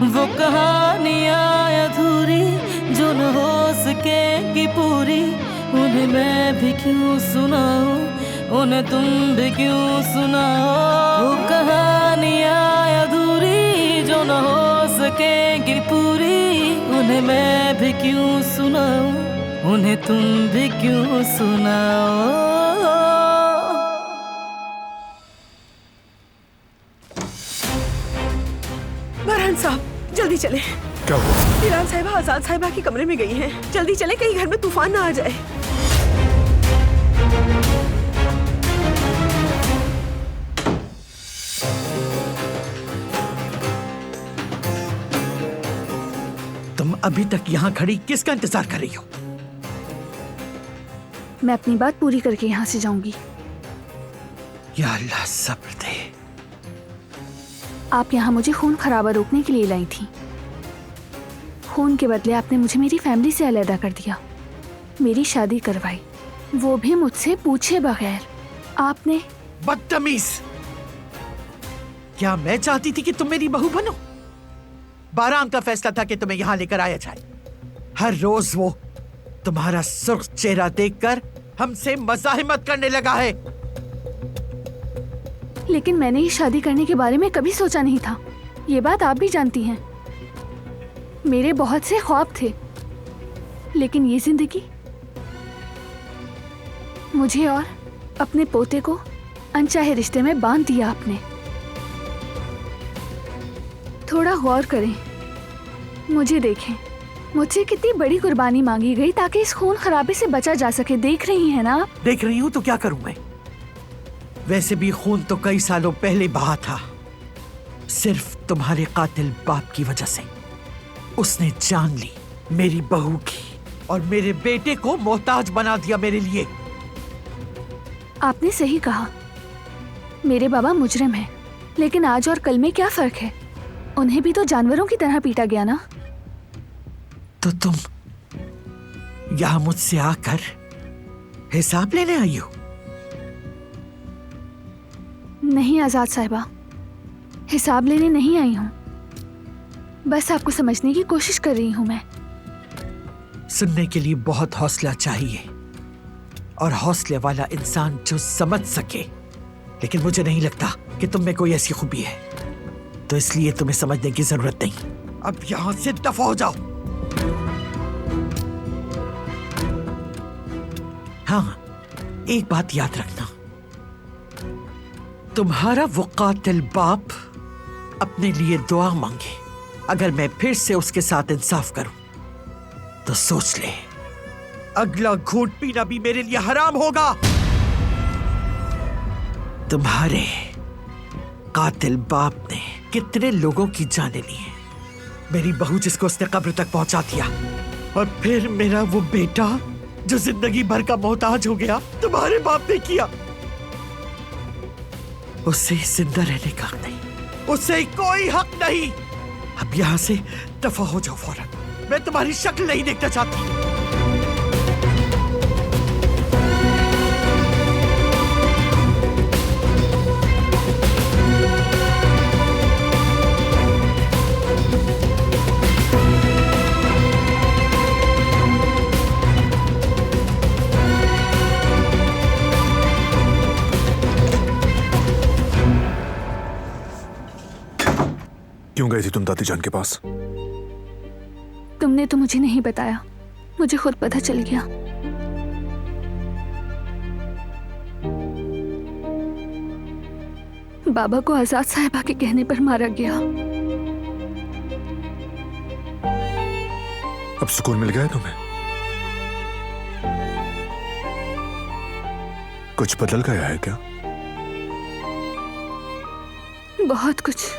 वो कहानियाँ अधूरी जो न हो सकेगी पूरी, उन्हें मैं भी क्यों सुनाऊं, उन्हें तुम भी क्यों सुनाओ। वो कहानियाँ अधूरी जो न हो सकेगी पूरी, उन्हें मैं भी क्यों सुनाऊं, उन्हें तुम भी क्यों सुनाओ। फरहान साहब जल्दी चले। क्या हुआ? ईरान साहिबा आजाद साहिबा के कमरे में गई हैं। जल्दी चले, कहीं घर में तूफान ना आ जाए। तुम अभी तक यहाँ खड़ी किसका इंतजार कर रही हो? मैं अपनी बात पूरी करके यहाँ से जाऊंगी। या अल्लाह सब्र दे। आप यहाँ मुझे खून खराबा रोकने के लिए लाई थी। खून के बदले आपने मुझे मेरी फैमिली से अलग कर दिया, मेरी शादी करवाई, वो भी मुझसे पूछे बगैर। आपने बदतमीज! क्या मैं चाहती थी कि तुम मेरी बहू बनो? 12 अंक का फैसला था कि तुम्हें यहाँ लेकर आया जाए। हर रोज वो तुम्हारा सुर्ख चेहरा देखकर हमसे मज़ाहिमत करने लगा है। लेकिन मैंने ये शादी करने के बारे में कभी सोचा नहीं था। ये बात आप भी जानती हैं। मेरे बहुत से ख्वाब थे, लेकिन ये जिंदगी, मुझे और अपने पोते को अनचाहे रिश्ते में बांध दिया आपने। थोड़ा गौर करें, मुझे देखें, मुझसे कितनी बड़ी कुर्बानी मांगी गई ताकि इस खून खराबे से बचा जा सके। देख रही हैं ना आप? देख रही हूं तो क्या करूं मैं? वैसे भी खून तो कई सालों पहले बहा था, सिर्फ तुम्हारे कातिल बाप की वजह से। उसने जान ली मेरी बहू की और मेरे बेटे को मोहताज बना दिया मेरे लिए। आपने सही कहा, मेरे बाबा मुजरिम हैं, लेकिन आज और कल में क्या फर्क है? उन्हें भी तो जानवरों की तरह पीटा गया ना। तो तुम यहां मुझसे आकर हिसाब लेने आई हो? नहीं आजाद साहिबा, हिसाब लेने नहीं आई हूं, बस आपको समझने की कोशिश कर रही हूं मैं। सुनने के लिए बहुत हौसला चाहिए, और हौसले वाला इंसान जो समझ सके। लेकिन मुझे नहीं लगता कि तुम में कोई ऐसी खूबी है, तो इसलिए तुम्हें समझने की जरूरत नहीं। अब यहां से दफा हो जाओ। हाँ, एक बात याद रखना, तुम्हारा वो कातिल बाप अपने लिए दुआ मांगे। अगर मैं फिर से उसके साथ इंसाफ करूं तो सोच ले, अगला घूंट पीना भी मेरे लिए हराम होगा। तुम्हारे कातिल बाप ने कितने लोगों की जानें ली हैं। मेरी बहू जिसको उसने कब्र तक पहुंचा दिया, और फिर मेरा वो बेटा जो जिंदगी भर का मोहताज हो गया, तुम्हारे बाप ने किया। उसे जिंदा रहने का हक नहीं, उसे कोई हक नहीं। अब यहां से दफा हो जाओ फौरन। मैं तुम्हारी शक्ल नहीं देखना चाहती। क्यों गई थी तुम दादी जान के पास? तुमने तो मुझे नहीं बताया, मुझे खुद पता चल गया। बाबा को आजाद साहिबा के कहने पर मारा गया। अब सुकून मिल गया तुम्हें? कुछ बदल गया है क्या? बहुत कुछ।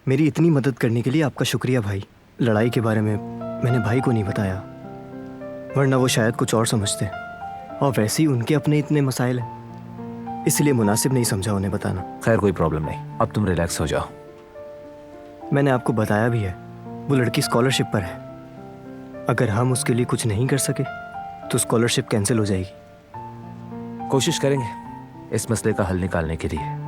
मेरी इतनी मदद करने के लिए आपका शुक्रिया भाई। लड़ाई के बारे में मैंने भाई को नहीं बताया, वरना वो शायद कुछ और समझते, और वैसे ही उनके अपने इतने मसाइल हैं, इसलिए मुनासिब नहीं समझा उन्हें बताना। खैर कोई प्रॉब्लम नहीं, अब तुम रिलैक्स हो जाओ। मैंने आपको बताया भी है, वो लड़की स्कॉलरशिप पर है। अगर हम उसके लिए कुछ नहीं कर सके तो स्कॉलरशिप कैंसिल हो जाएगी। कोशिश करेंगे इस मसले का हल निकालने के लिए।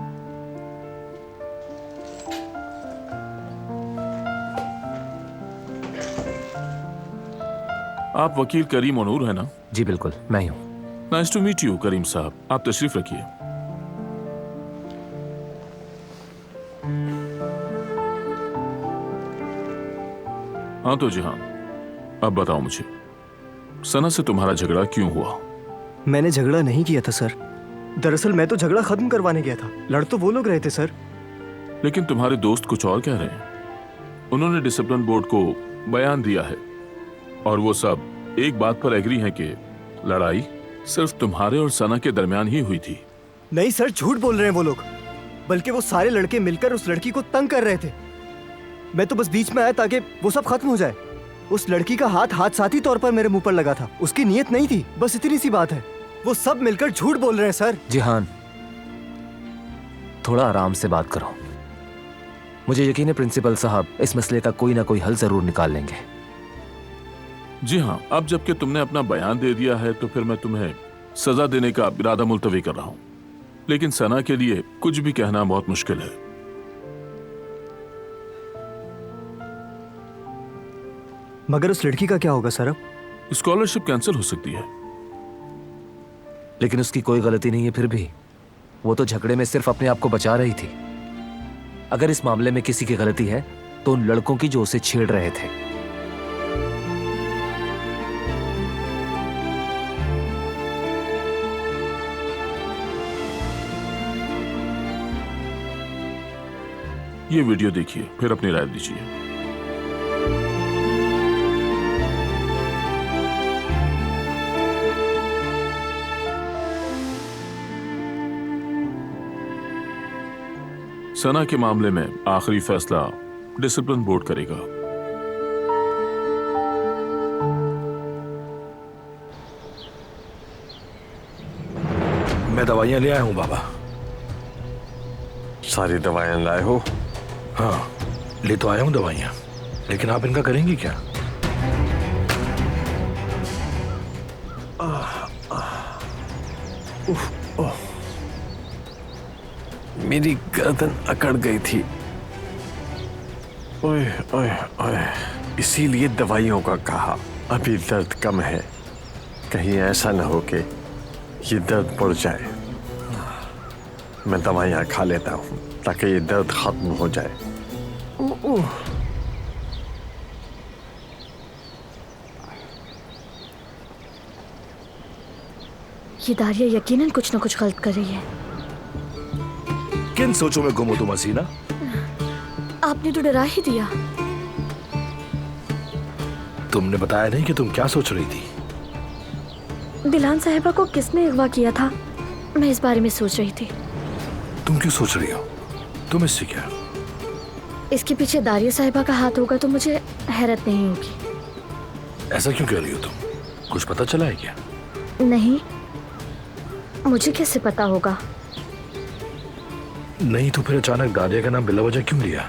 आप वकील करीम और नूर है ना? जी बिल्कुल, मैं ही हूँ। नाइस टू मीट यू करीम साहब, आप तशरीफ रखिए। हाँ तो जी हाँ, अब बताओ मुझे, सना से तुम्हारा झगड़ा क्यों हुआ? मैंने झगड़ा नहीं किया था सर। दरअसल मैं तो झगड़ा खत्म करवाने गया था। लड़ तो वो लोग रहे थे सर। लेकिन तुम्हारे दोस्त कुछ और कह रहे हैं। उन्होंने डिसिप्लिन बोर्ड को बयान दिया है और वो सब एक बात पर एग्री हैं कि लड़ाई सिर्फ तुम्हारे और सना के दरमियान ही हुई थी। नहीं सर, झूठ बोल रहे हैं वो लोग। बल्कि वो सारे लड़के मिलकर उस लड़की को तंग कर रहे थे। मैं तो बस बीच में आया ताकि वो सब खत्म हो जाए। उस लड़की का हाथ हादसाती तौर पर मेरे मुंह पर लगा था। उसकी नीयत नहीं थी, बस इतनी सी बात है। वो सब मिलकर झूठ बोल रहे हैं सर। जिहान, थोड़ा आराम से बात करो। मुझे यकीन है प्रिंसिपल साहब इस मसले का कोई ना कोई हल जरूर निकाल लेंगे। जी हाँ, अब जबकि तुमने अपना बयान दे दिया है तो फिर मैं तुम्हें सजा देने का इरादा मुलतवी कर रहा हूं। लेकिन सना के लिए कुछ भी कहना बहुत मुश्किल है। मगर उस लड़की का क्या होगा सर? अब स्कॉलरशिप कैंसिल हो सकती है। लेकिन उसकी कोई गलती नहीं है। फिर भी वो तो झगड़े में सिर्फ अपने आप को बचा रही थी। अगर इस मामले में किसी की गलती है तो उन लड़कों की जो उसे छेड़ रहे थे। ये वीडियो देखिए, फिर अपनी राय दीजिए। सना के मामले में आखिरी फैसला डिसिप्लिन बोर्ड करेगा। मैं दवाइयां ले आया हूं बाबा। सारी दवाइयां लाए हो? हाँ, ले तो आया हूं दवाइयां, लेकिन आप इनका करेंगी क्या? मेरी गर्दन अकड़ गई थी। ओए ओए ओए, इसीलिए दवाइयों का कहा। अभी दर्द कम है, कहीं ऐसा न हो कि ये दर्द बढ़ जाए। मैं दवाइयाँ खा लेता हूँ ताकि ये दर्द खत्म हो जाए। ये दारिया यकीनन कुछ न कुछ गलत कर रही है। किन सोचों में गुम हो तुम हसीना? आपने तो डरा ही दिया। तुमने बताया नहीं कि तुम क्या सोच रही थी। दिलान साहिबा को किसने अगवा किया था, मैं इस बारे में सोच रही थी। तुम क्यों सोच रही हो? तुम इससे क्या? इसके पीछे दारिया साहिबा का हाथ होगा तो मुझे हैरत नहीं होगी। ऐसा क्यों कह रही हो तुम? कुछ पता चला है क्या? नहीं, मुझे कैसे पता होगा? नहीं तो फिर अचानक दारिया का नाम बिला वजह क्यों लिया?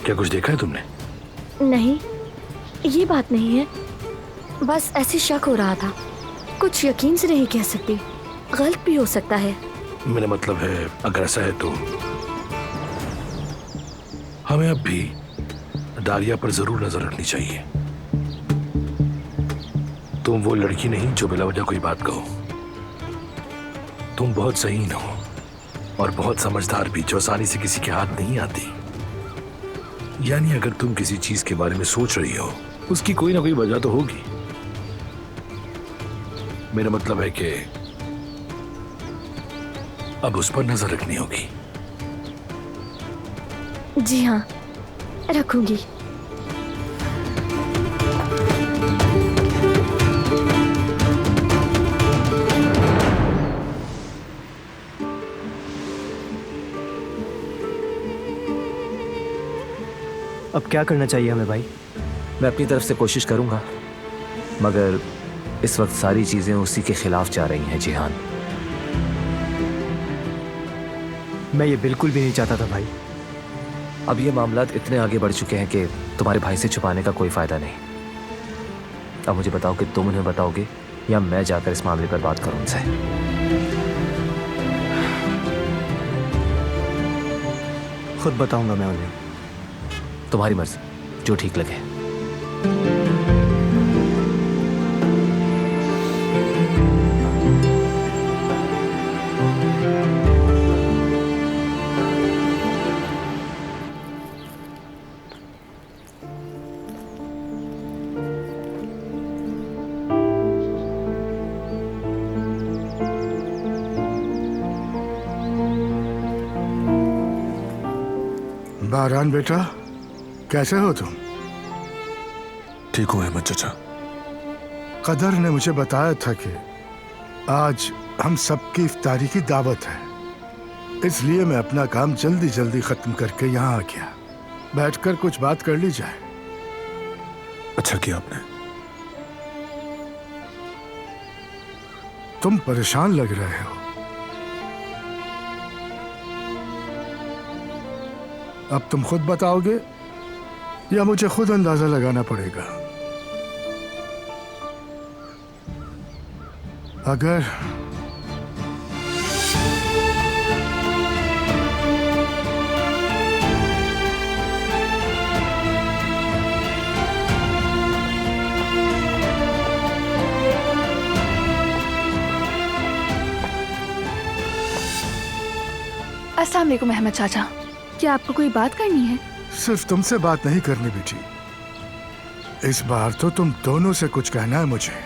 क्या कुछ देखा है तुमने? नहीं, ये बात नहीं है, बस ऐसे शक हो रहा था। कुछ यकीन से नहीं कह सकती, गलत भी हो सकता है। मेरा मतलब है अगर ऐसा है तो हमें अब भी दारिया पर जरूर नजर रखनी चाहिए। तुम वो लड़की नहीं जो बिला वजह कोई बात कहो। तुम बहुत सही हो और बहुत समझदार भी, जो आसानी से किसी के हाथ नहीं आती। यानी अगर तुम किसी चीज के बारे में सोच रही हो, उसकी कोई ना कोई वजह तो होगी। मेरा मतलब है कि अब उस पर नजर रखनी होगी। जी हाँ, रखूंगी। अब क्या करना चाहिए हमें भाई? मैं अपनी तरफ से कोशिश करूंगा, मगर इस वक्त सारी चीजें उसी के खिलाफ जा रही हैं जिहान। मैं ये बिल्कुल भी नहीं चाहता था भाई। अब ये मामलात इतने आगे बढ़ चुके हैं कि तुम्हारे भाई से छुपाने का कोई फायदा नहीं। अब मुझे बताओ कि तुम उन्हें बताओगे या मैं जाकर इस मामले पर बात करूं उनसे। खुद बताऊंगा मैं उन्हें। तुम्हारी मर्जी, जो ठीक लगे। बारान बेटा, कैसे हो तुम? ठीक हूँ अहमद चाचा। कदर ने मुझे बताया था कि आज हम सबकी इफ्तारी की दावत है, इसलिए मैं अपना काम जल्दी जल्दी खत्म करके यहाँ आ गया। बैठकर कुछ बात कर ली जाए। अच्छा किया आपने। तुम परेशान लग रहे हो। अब तुम खुद बताओगे या मुझे खुद अंदाजा लगाना पड़ेगा? अगर अस्सलाम वालेकुम अहमद चाचा, क्या आपको कोई बात करनी है? सिर्फ तुमसे बात नहीं करनी बेटी, इस बार तो तुम दोनों से कुछ कहना है मुझे।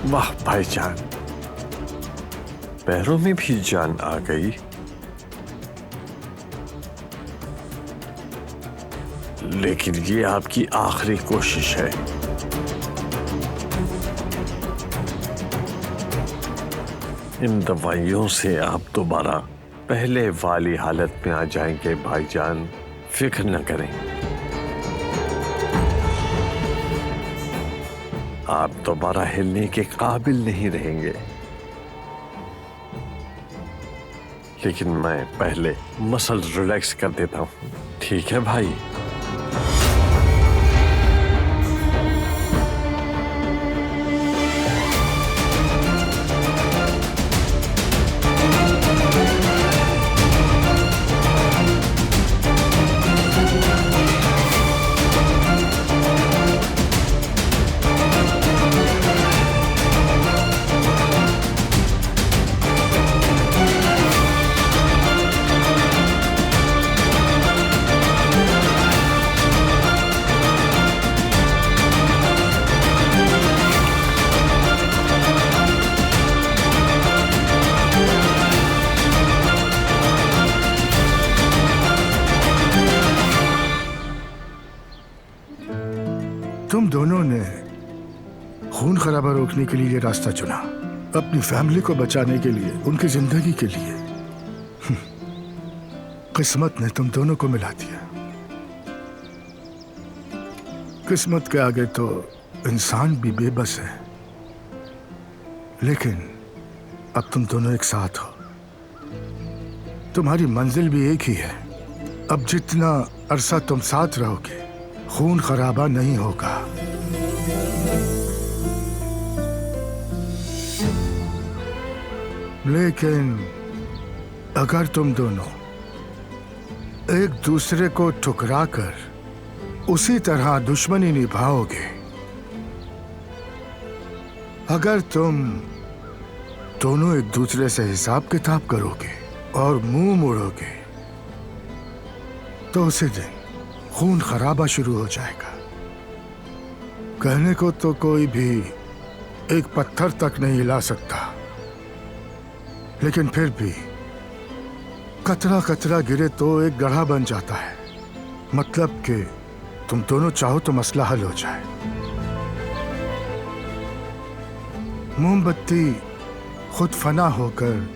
वाह भाईजान, पैरों में भी जान आ गई। लेकिन ये आपकी आखिरी कोशिश है। इन दवाइयों से आप दोबारा पहले वाली हालत में आ जाएंगे भाईजान, फिक्र न करें। आप दोबारा हिलने के काबिल नहीं रहेंगे। लेकिन मैं पहले मसल रिलैक्स कर देता हूं, ठीक है भाई? तुम दोनों ने खून खराबा रोकने के लिए ये रास्ता चुना, अपनी फैमिली को बचाने के लिए, उनकी जिंदगी के लिए। किस्मत ने तुम दोनों को मिला दिया। किस्मत के आगे तो इंसान भी बेबस है, लेकिन अब तुम दोनों एक साथ हो। तुम्हारी मंजिल भी एक ही है। अब जितना अरसा तुम साथ रहोगे, खून खराबा नहीं होगा। लेकिन अगर तुम दोनों एक दूसरे को ठुकरा कर उसी तरह दुश्मनी निभाओगे, अगर तुम दोनों एक दूसरे से हिसाब किताब करोगे और मुंह मोड़ोगे, तो उसी दिन खून खराबा शुरू हो जाएगा। कहने को तो कोई भी एक पत्थर तक नहीं हिला सकता, लेकिन फिर भी कतरा कतरा गिरे तो एक गढ़ा बन जाता है। मतलब कि तुम दोनों चाहो तो मसला हल हो जाए। मोमबत्ती खुद फना होकर,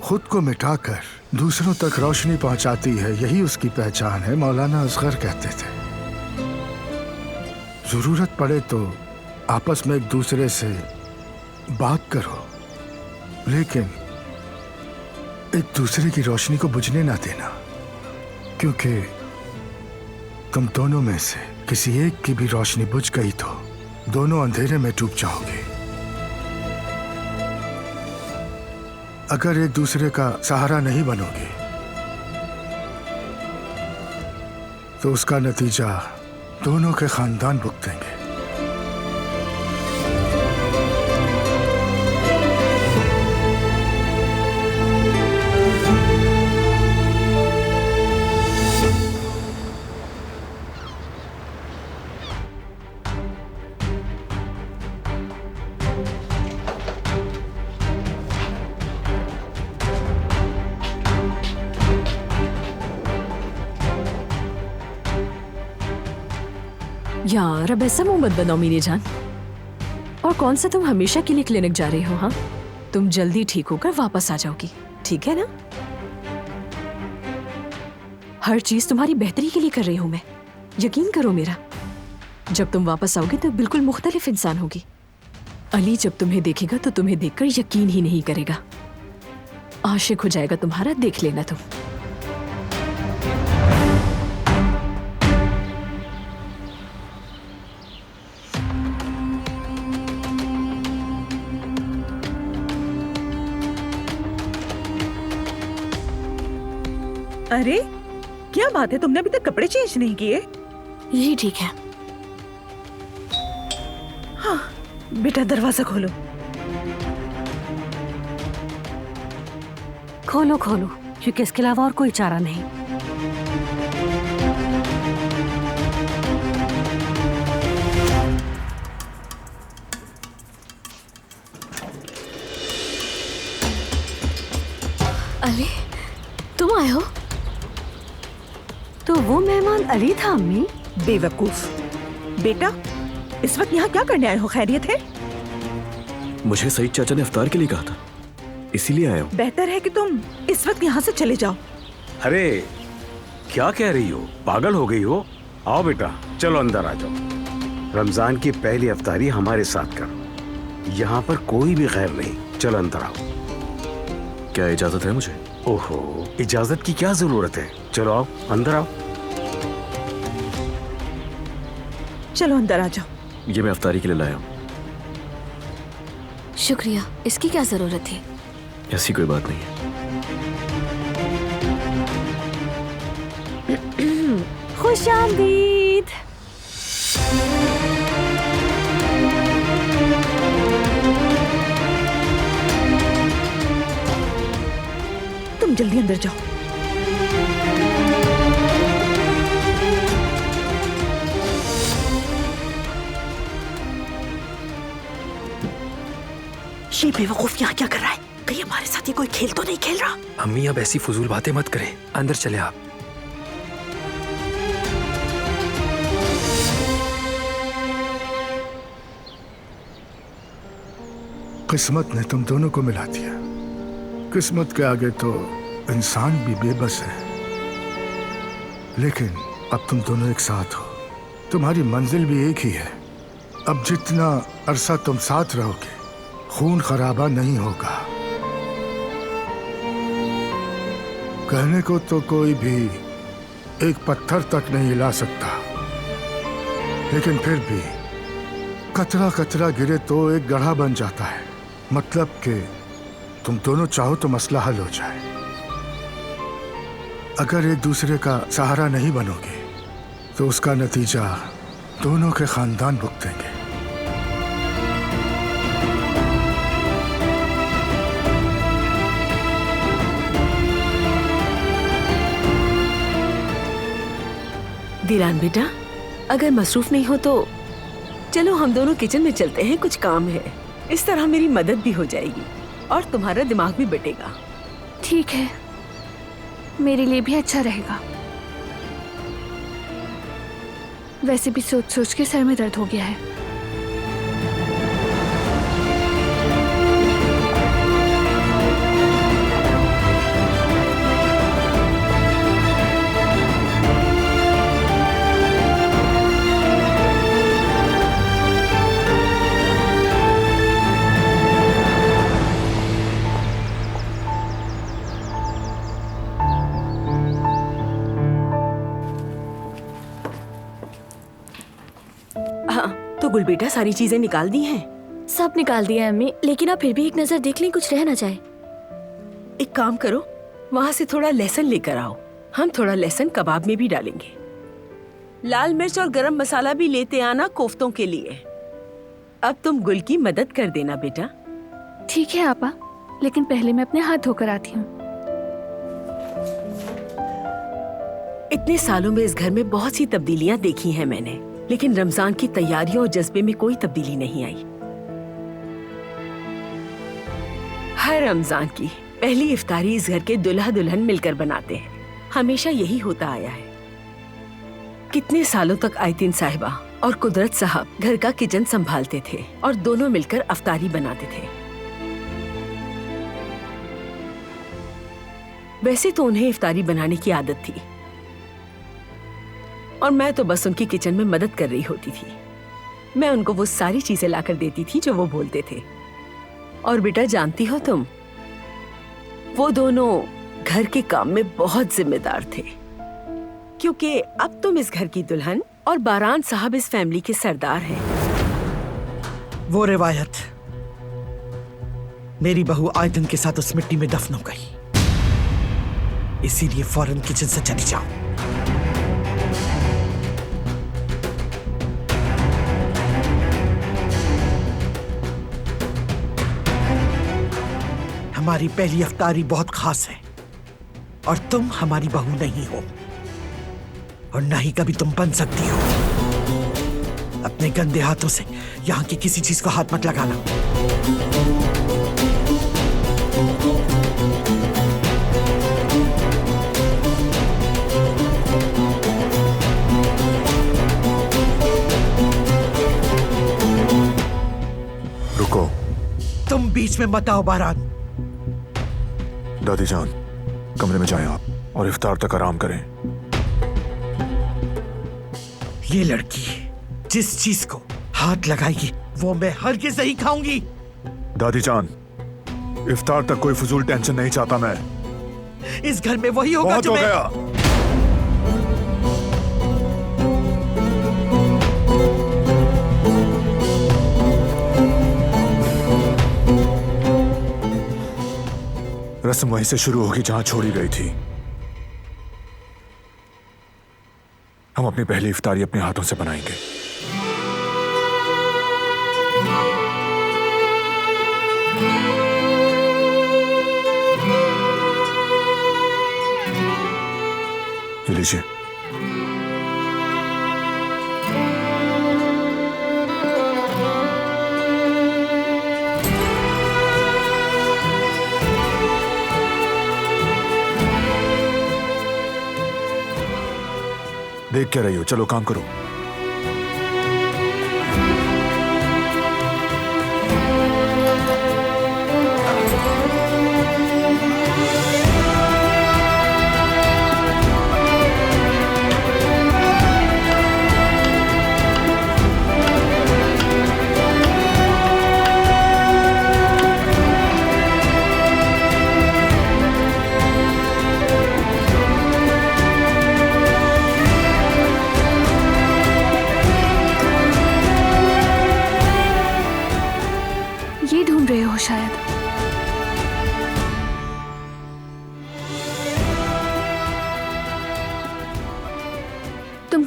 खुद को मिटाकर दूसरों तक रोशनी पहुंचाती है, यही उसकी पहचान है। मौलाना असगर कहते थे, जरूरत पड़े तो आपस में एक दूसरे से बात करो, लेकिन एक दूसरे की रोशनी को बुझने ना देना, क्योंकि तुम दोनों में से किसी एक की भी रोशनी बुझ गई तो दोनों अंधेरे में डूब जाओगे। अगर एक दूसरे का सहारा नहीं बनोगे तो उसका नतीजा दोनों के खानदान भुगतेंगे। यार अब ऐसा मुंह मत बनाओ मीनी जान। और कौन सा तुम हमेशा के लिए क्लिनिक जा रही हो? हाँ, तुम जल्दी ठीक होकर वापस आ जाओगी, ठीक है ना? हर चीज तुम्हारी बेहतरी के लिए कर रही हूं मैं, यकीन करो मेरा। जब तुम वापस आओगी तो बिल्कुल मुख्तलिफ इंसान होगी। अली जब तुम्हें देखेगा तो तुम्हें देखकर यकीन ही नहीं करेगा, आशिक हो जाएगा तुम्हारा, देख लेना तुम। अरे क्या बात है, तुमने अभी तक कपड़े चेंज नहीं किए? यही ठीक है। हाँ बेटा, दरवाजा खोलो। खोलो खोलो, क्योंकि इसके अलावा और कोई चारा नहीं। अली, तुम आए हो? तो वो मेहमान अली था अम्मी? बेवकूफ बेटा, इस वक्त यहाँ क्या करने आए हो? खैरियत है? मुझे सईद चाचा ने इफ्तार के लिए कहा था, इसीलिए आया हूँ। बेहतर है कि तुम इस वक्त यहाँ से चले जाओ। अरे क्या कह रही हो, पागल हो गई हो? आओ बेटा, चलो अंदर आ जाओ। रमजान की पहली इफ्तारी हमारे साथ करो, यहाँ पर कोई भी गैर नहीं। चलो अंदर आओ। क्या इजाजत है मुझे? ओहो, इजाजत की क्या जरूरत है? चलो आओ, अंदर आओ। चलो अंदर आ जाओ। ये मैं इफ्तारी के लिए लाया हूँ। शुक्रिया, इसकी क्या जरूरत थी? ऐसी कोई बात नहीं है। खुशामदीद। तुम जल्दी अंदर जाओ। ये बेवकूफ यहाँ क्या कर रहा है? कहीं हमारे साथ ये कोई खेल तो नहीं खेल रहा? अम्मी अब ऐसी फजूल बातें मत करें, अंदर चले आप। किस्मत ने तुम दोनों को मिला दिया। किस्मत के आगे तो इंसान भी बेबस है, लेकिन अब तुम दोनों एक साथ हो, तुम्हारी मंजिल भी एक ही है। अब जितना अरसा तुम साथ रहोगे, खून खराबा नहीं होगा। कहने को तो कोई भी एक पत्थर तक नहीं हिला सकता, लेकिन फिर भी कतरा कतरा गिरे तो एक गढ़ा बन जाता है। मतलब कि तुम दोनों चाहो तो मसला हल हो जाए। अगर एक दूसरे का सहारा नहीं बनोगे तो उसका नतीजा दोनों के खानदान भुगतेंगे। दिलान बेटा, अगर मसरूफ नहीं हो तो चलो हम दोनों किचन में चलते हैं, कुछ काम है। इस तरह मेरी मदद भी हो जाएगी और तुम्हारा दिमाग भी बटेगा। ठीक है, मेरे लिए भी अच्छा रहेगा। वैसे भी सोच सोच के सर में दर्द हो गया है। तो गुल बेटा सारी चीजें निकाल दी हैं? सब निकाल दिया है अम्मी, लेकिन आप फिर भी एक नजर देख लें, कुछ रह ना जाए। एक काम करो, वहाँ से थोड़ा लहसुन लेकर आओ। हम थोड़ा लहसुन कबाब में भी डालेंगे। लाल मिर्च और गरम मसाला भी लेते आना कोफ्तों के लिए। अब तुम गुल की मदद कर देना बेटा। ठीक है आपा, लेकिन पहले मैं अपने हाथ धोकर आती हूँ। इतने सालों में इस घर में बहुत सी तब्दीलियां देखी हैं मैंने, लेकिन रमजान की तैयारियों और जज्बे में कोई तब्दीली नहीं आई। हर रमजान की पहली इफ्तारी इस घर के दुल्हा दुल्हन मिलकर बनाते हैं। हमेशा यही होता आया है। कितने सालों तक आयतीन साहिबा और कुदरत साहब घर का किचन संभालते थे और दोनों मिलकर अफ्तारी बनाते थे। वैसे तो उन्हें इफ्तारी बनाने की आदत थी और मैं तो बस उनकी किचन में मदद कर रही होती थी। मैं उनको वो सारी चीजें लाकर देती थी जो वो बोलते थे। और बेटा जानती हो तुम, वो दोनों घर के काम में बहुत जिम्मेदार थे, क्योंकि अब तुम इस घर की दुल्हन और बारान साहब इस फैमिली के सरदार हैं। वो रिवायत मेरी बहू आयदन के साथ उस मिट्टी में दफन हो गई, इसीलिए फौरन किचन से चली जाओ। हमारी पहली अफ्तारी बहुत खास है और तुम हमारी बहू नहीं हो और ना ही कभी तुम बन सकती हो। अपने गंदे हाथों से यहाँ की किसी चीज को हाथ मत लगाना। रुको, तुम बीच में मत आओ बारान। दादी जान, कमरे में जाएं आप और इफ्तार तक आराम करें। ये लड़की जिस चीज को हाथ लगाएगी वो मैं हरगिज़ नहीं खाऊंगी। दादी जान, इफ्तार तक कोई फजूल टेंशन नहीं चाहता मैं। इस घर में वही होगा बहुत जो हो मैं... गया। रस्म वहीं से शुरू होगी जहां छोड़ी गई थी। हम अपनी पहली इफ्तारी अपने हाथों से बनाएंगे। ये लीजिए। देख क्या रही हो, चलो काम करो।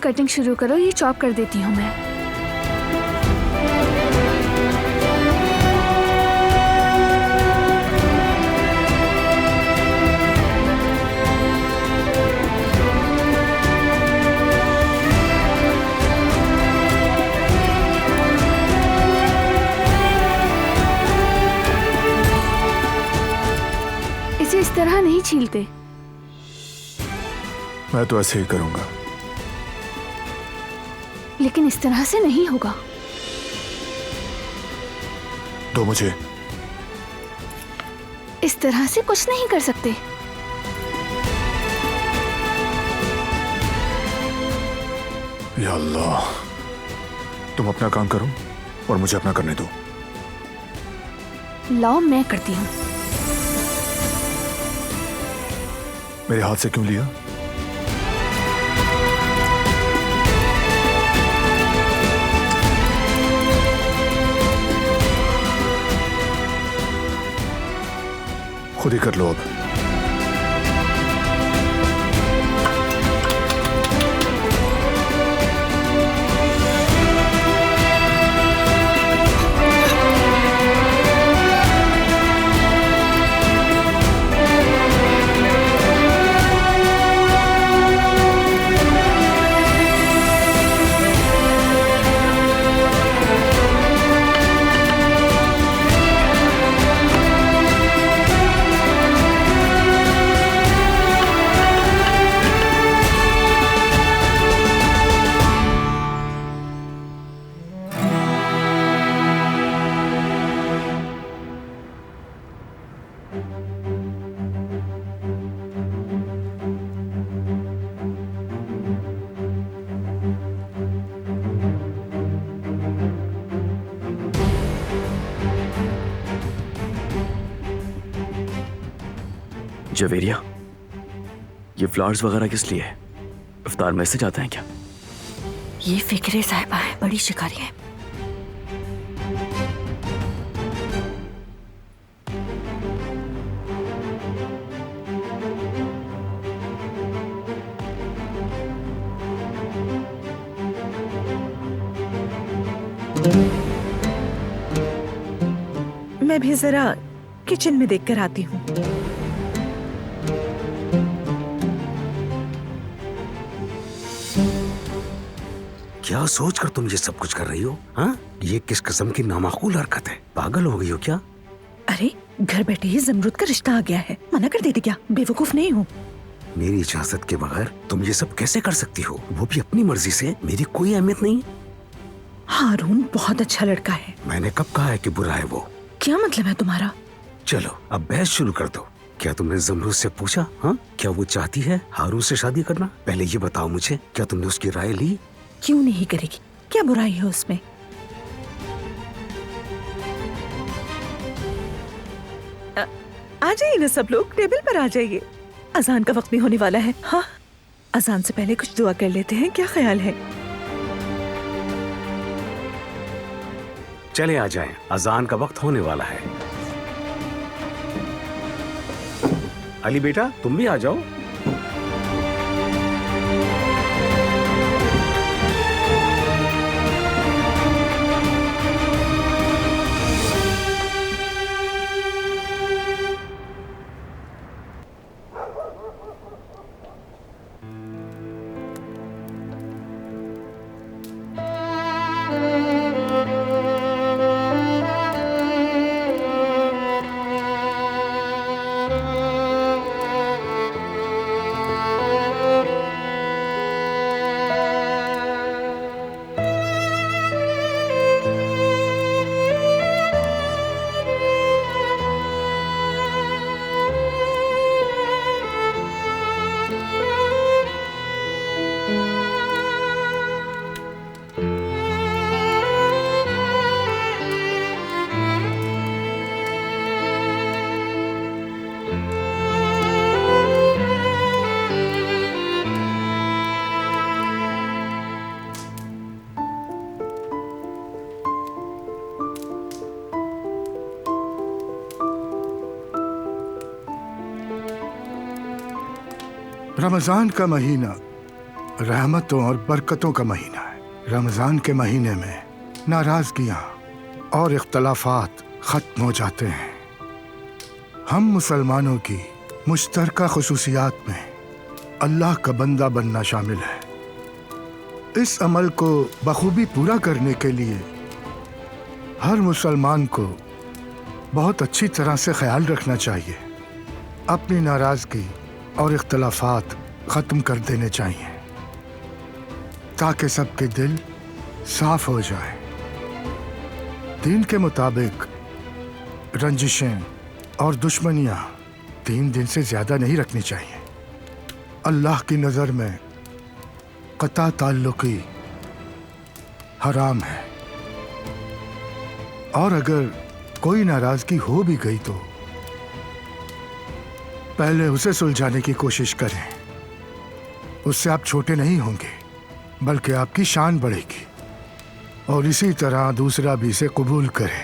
कटिंग शुरू करो, ये चॉप कर देती हूँ मैं। इसे इस तरह नहीं छीलते। मैं तो ऐसे ही करूंगा। लेकिन इस तरह से नहीं होगा। तो मुझे इस तरह से कुछ नहीं कर सकते। या अल्लाह, तुम अपना काम करो और मुझे अपना करने दो। लाओ मैं करती हूँ। मेरे हाथ से क्यों लिया? खुद ही कर लो अब। जवेरिया, ये फ्लावर्स वगैरह किस लिए है? इफ्तार में से जाते हैं क्या? ये फिक्रे साहिबा है, बड़ी शिकारी है। मैं भी जरा किचन में देखकर आती हूँ। क्या सोचकर तुम ये सब कुछ कर रही हो? हाँ, ये किस किस्म की नामाकूल हरकत है? पागल हो गई हो क्या? अरे घर बैठे ही जमरुद का रिश्ता आ गया है, मना कर देती क्या? बेवकूफ नहीं हूँ। मेरी इजाजत के बगैर तुम ये सब कैसे कर सकती हो? वो भी अपनी मर्जी से। मेरी कोई अहमियत नहीं। हारून बहुत अच्छा लड़का है। मैंने कब कहा है कि बुरा है वो? क्या मतलब है तुम्हारा? चलो अब बहस शुरू कर दो। क्या तुमने जमरूद से पूछा? हाँ, क्या वो चाहती है हारून से शादी करना? पहले ये बताओ मुझे, क्या तुमने उसकी राय ली? क्यों नहीं करेगी? क्या बुराई है उसमें? आ जाइए ना सब लोग, टेबल पर आ जाइए। अजान का वक्त भी होने वाला है। हाँ, अजान से पहले कुछ दुआ कर लेते हैं, क्या ख्याल है? चले आ जाएं, अजान का वक्त होने वाला है। अली बेटा, तुम भी आ जाओ। रमजान का महीना रहमतों और बरकतों का महीना है। रमजान के महीने में नाराजगियां और इख्तलाफात खत्म हो जाते हैं। हम मुसलमानों की मुश्तरका खुसूसियात में अल्लाह का बंदा बनना शामिल है। इस अमल को बखूबी पूरा करने के लिए हर मुसलमान को बहुत अच्छी तरह से ख्याल रखना चाहिए। अपनी नाराजगी और इख्तलाफात खत्म कर देने चाहिए ताकि सबके दिल साफ हो जाए। दीन के मुताबिक रंजिशें और दुश्मनियां 3 दिन से ज्यादा नहीं रखनी चाहिए। अल्लाह की नजर में कता ताल्लुकी हराम है, और अगर कोई नाराजगी हो भी गई तो पहले उसे सुलझाने की कोशिश करें। उससे आप छोटे नहीं होंगे बल्कि आपकी शान बढ़ेगी, और इसी तरह दूसरा भी इसे कबूल करे।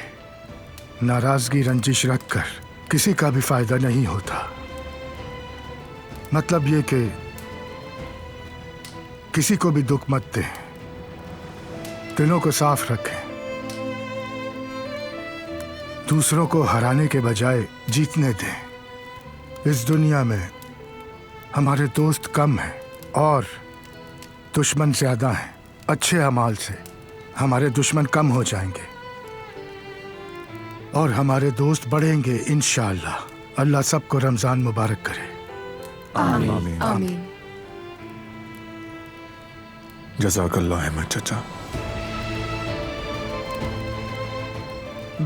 नाराजगी रंजिश रखकर किसी का भी फायदा नहीं होता। मतलब ये कि किसी को भी दुख मत दें, दिलों को साफ रखें। दूसरों को हराने के बजाय जीतने दें। इस दुनिया में हमारे दोस्त कम हैं और दुश्मन ज्यादा हैं। अच्छे अमाल से हमारे दुश्मन कम हो जाएंगे और हमारे दोस्त बढ़ेंगे इंशाअल्लाह। अल्लाह सबको रमजान मुबारक करे। आमीन आमीन। जज़ाकल्लाह अहमद चाचा।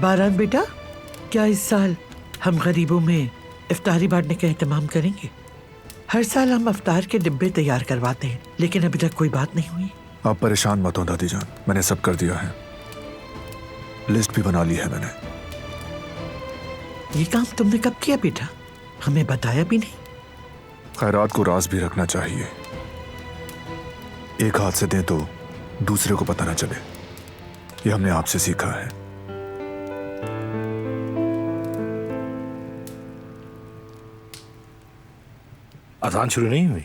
बारान बेटा, क्या इस साल हम गरीबों में इफ्तारी बांटने का एहतमाम करेंगे? हर साल हम इफ्तार के डिब्बे तैयार करवाते हैं, लेकिन अभी तक कोई बात नहीं हुई। आप परेशान मत हो दादी जान, मैंने सब कर दिया है। लिस्ट भी बना ली है मैंने। ये काम तुमने कब किया बेटा? हमें बताया भी नहीं। खैरात को राज भी रखना चाहिए। एक हाथ से दें तो दूसरे को पता ना चले। ये हमने आपसे सीखा है। अजान शुरू नहीं हुई?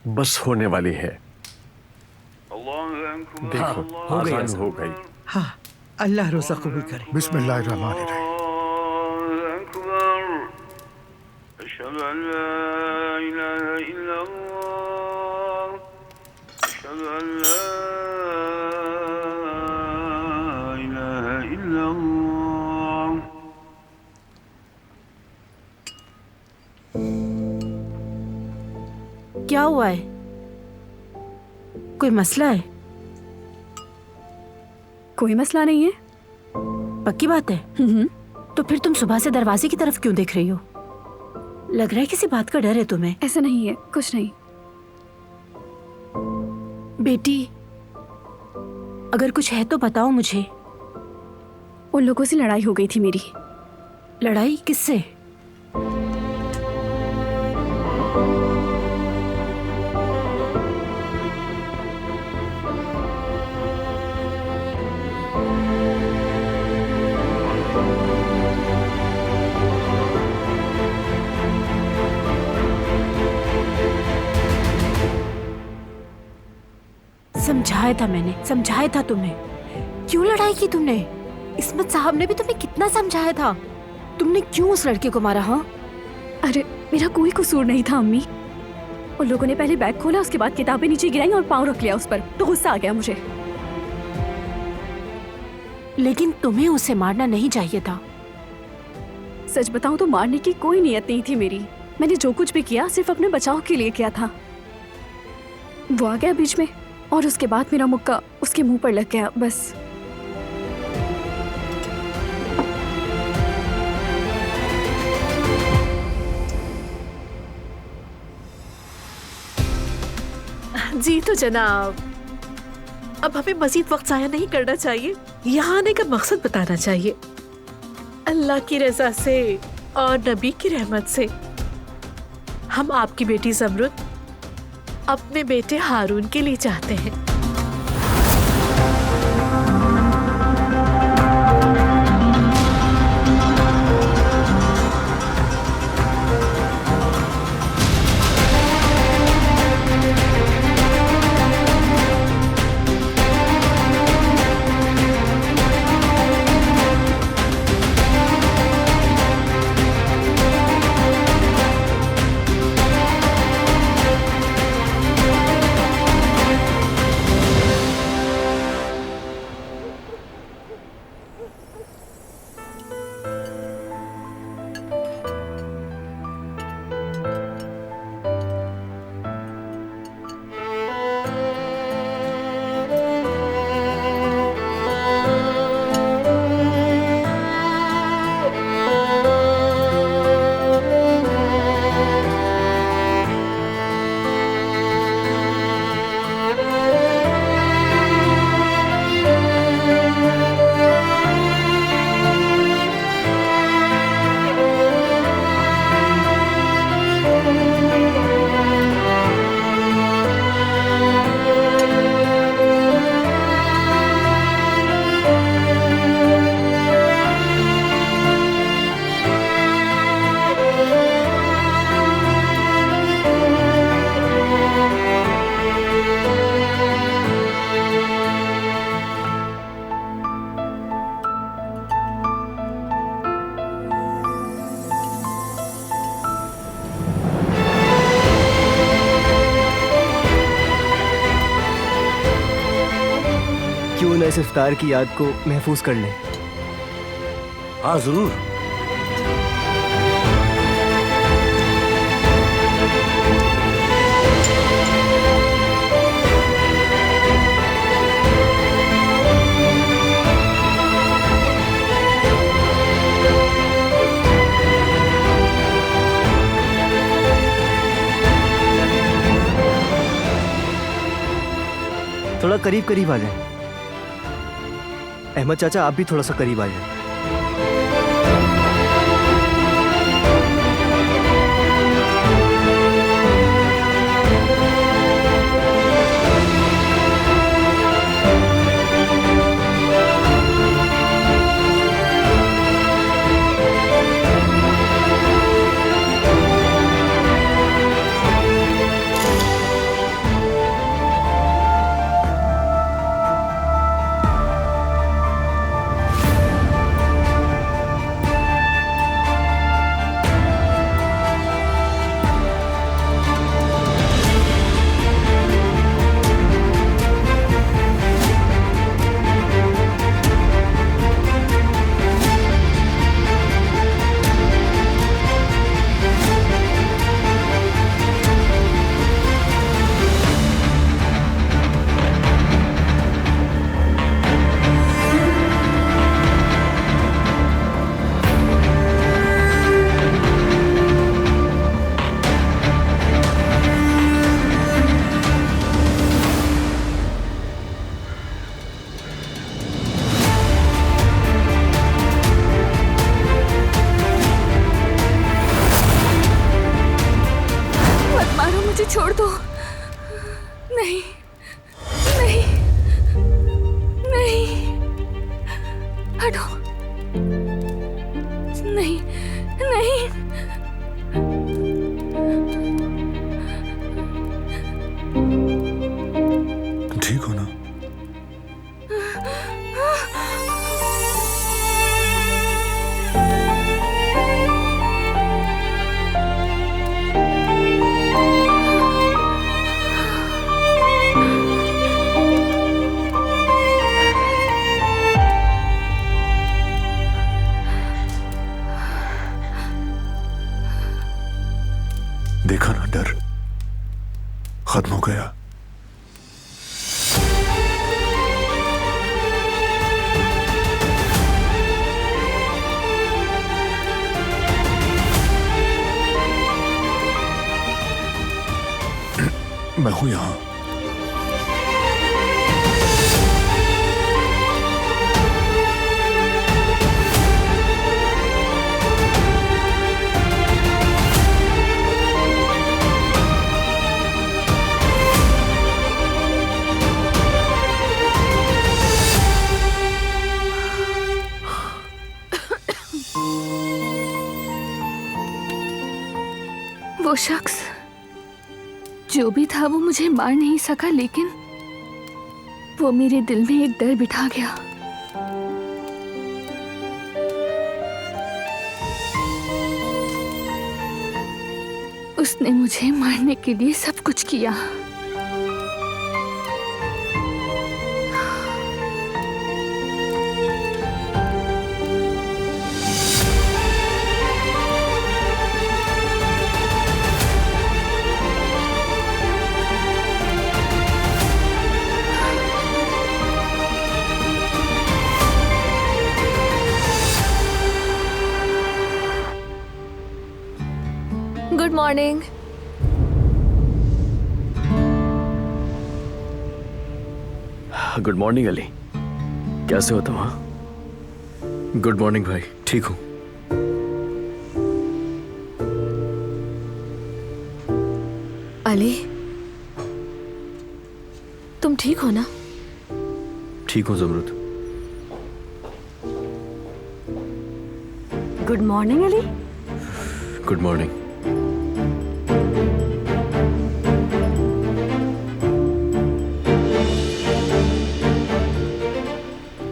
बस होने वाली है। देखो हो गई अजान हो गई। हाँ, अल्लाह रोजा कबूल करे। बिस्मिल्लाहिर्रहमानिर्रहीम। क्या हुआ है? कोई मसला है? कोई मसला नहीं है। पक्की बात है? तो फिर तुम सुबह से दरवाजे की तरफ क्यों देख रही हो? लग रहा है किसी बात का डर है तुम्हें। ऐसा नहीं है, कुछ नहीं। बेटी, अगर कुछ है तो बताओ मुझे। उन लोगों से लड़ाई हो गई थी मेरी। लड़ाई किससे? समझाया था मैंने, समझाया था तुम्हें। क्यों लड़ाई की तुमने? इस्मत साहब ने भी तुम्हें कितना समझाया था। तुमने क्यों उस लड़के को मारा? हाँ, अरे मेरा कोई कसूर नहीं था अम्मी। उन लोगों ने पहले बैग खोला, उसके बाद किताबें नीचे गिराई और पाँव रख लिया उस पर, तो गुस्सा आ गया मुझे। लेकिन तुम्हें उसे मारना नहीं चाहिए था। सच बताऊं तो मारने की कोई नियत नहीं थी मेरी। मैंने जो कुछ भी किया सिर्फ अपने बचाव के लिए किया था। वो आ गया बीच में और उसके बाद मेरा मुक्का उसके मुंह पर लग गया, बस। जी तो जनाब, अब हमें मजीद वक्त जाया नहीं करना चाहिए। यहाँ आने का मकसद बताना चाहिए। अल्लाह की रजा से और नबी की रहमत से हम आपकी बेटी ज़मरुद अपने बेटे हारून के लिए चाहते हैं। इस इफ्तार की याद को महफूज कर लें। हाँ जरूर। थोड़ा करीब करीब आ जाए। अहमद चाचा आप भी थोड़ा सा करीब आ जाए। छोड़ दो। नहीं नहीं नहीं, हटो। नहीं नहीं, ठीक हो ना? देखा ना, डर खत्म हो गया। मैं हूं यहां। वो शख्स जो भी था वो मुझे मार नहीं सका, लेकिन वो मेरे दिल में एक डर बिठा गया। उसने मुझे मारने के लिए सब कुछ किया। Good morning. Good morning Ali, कैसे हो तुम? हाँ, गुड मॉर्निंग भाई, ठीक हूँ। अली, तुम ठीक हो ना? ठीक हूँ Zamrud. Good morning Ali. Good morning.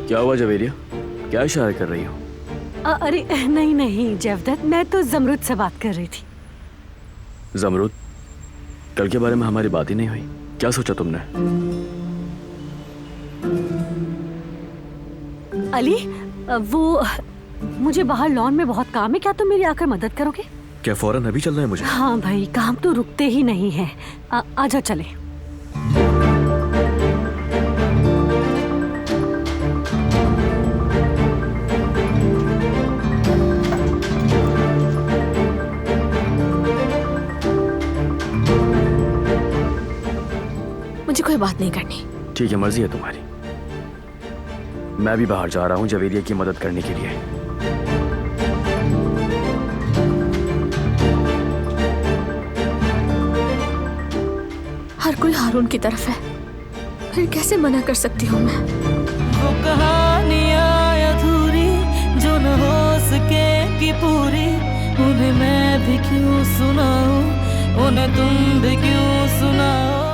क्या हुआ जवेरिया, क्या इशारा कर रही हो? अरे नहीं नहीं जवदत, मैं तो जमरुद से बात कर रही थी। जमरुद, कल के बारे में हमारी बात ही नहीं हुई, क्या सोचा तुमने? अली, वो मुझे बाहर लॉन में बहुत काम है, क्या तुम मेरी आकर मदद करोगे? क्या फौरन अभी चलना है मुझे? हाँ भाई, काम तो रुकते ही नहीं है। आजा चले। मुझे कोई बात नहीं करनी। ठीक है, मर्जी है तुम्हारी। मैं भी बाहर जा रहा हूँ जवेरिया की मदद करने के लिए। हर कोई हारून की तरफ है, फिर कैसे मना कर सकती हूँ मैं? वो कहानियाँ अधूरी जो न हो सकेगी पूरी, उन्हें मैं भी क्यों सुनाऊं, उन्हें तुम भी क्यों सुनाओ।